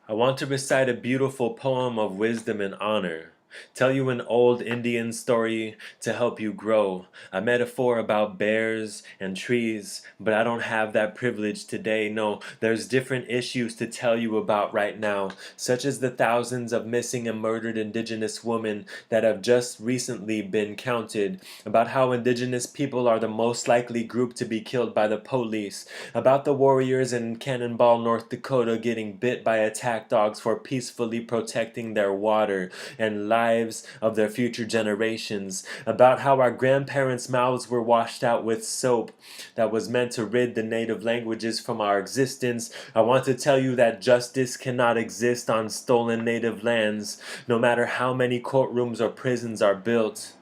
I want to recite a beautiful poem of wisdom and honor. Tell you an old Indian story to help you grow. A metaphor about bears and trees, but I don't have that privilege today. No, there's different issues to tell you about right now, such as the thousands of missing and murdered Indigenous women that have just recently been counted, about how Indigenous people are the most likely group to be killed by the police, about the warriors in Cannonball, North Dakota getting bit by attack dogs for peacefully protecting their water and lives of their future generations, about how our grandparents' mouths were washed out with soap that was meant to rid the native languages from our existence. I want to tell you that justice cannot exist on stolen native lands, no matter how many courtrooms or prisons are built.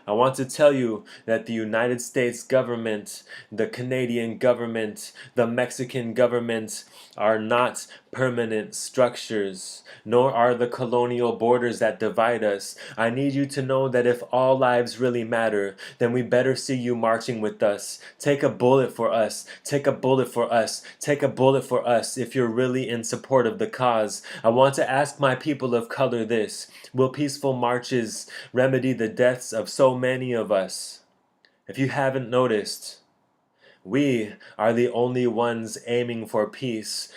I want to tell you that the United States government, the Canadian government, the Mexican government are not permanent structures, nor are the colonial borders that divide us. I need you to know that if all lives really matter, then we better see you marching with us. Take a bullet for us. Take a bullet for us. Take a bullet for us if you're really in support of the cause. I want to ask my people of color this. Will peaceful marches remedy the deaths of so many of us? If you haven't noticed, we are the only ones aiming for peace.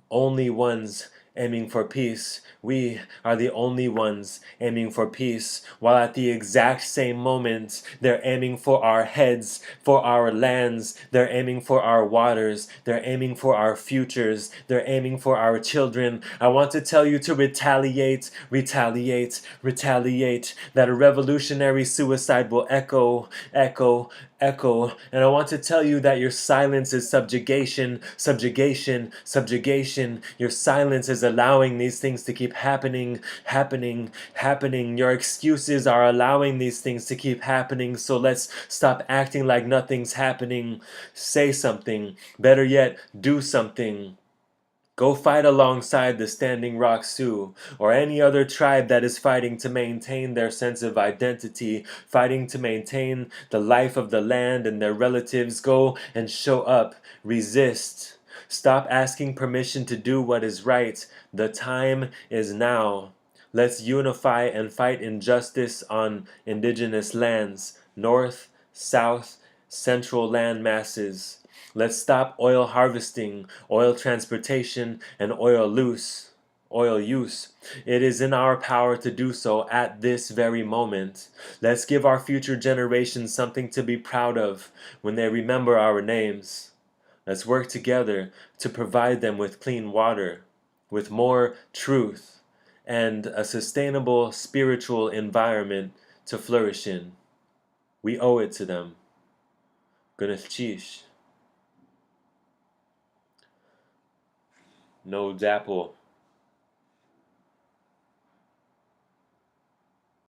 Only ones aiming for peace. We are the only ones aiming for peace, while at the exact same moment, they're aiming for our heads, for our lands, they're aiming for our waters, they're aiming for our futures, they're aiming for our children. I want to tell you to retaliate, retaliate, retaliate, that a revolutionary suicide will echo, echo, echo, and I want to tell you that your silence is subjugation, subjugation, subjugation. Your silence is allowing these things to keep happening, happening, happening. Your excuses are allowing these things to keep happening, so let's stop acting like nothing's happening. Say something. Better yet, do something. Go fight alongside the Standing Rock Sioux, or any other tribe that is fighting to maintain their sense of identity, fighting to maintain the life of the land and their relatives. Go and show up. Resist. Stop asking permission to do what is right. The time is now. Let's unify and fight injustice on Indigenous lands, North, South, Central land masses. Let's stop oil harvesting, oil transportation, and oil use. It is in our power to do so at this very moment. Let's give our future generations something to be proud of when they remember our names. Let's work together to provide them with clean water, with more truth, and a sustainable spiritual environment to flourish in. We owe it to them. Gunith Chish. No Dapple.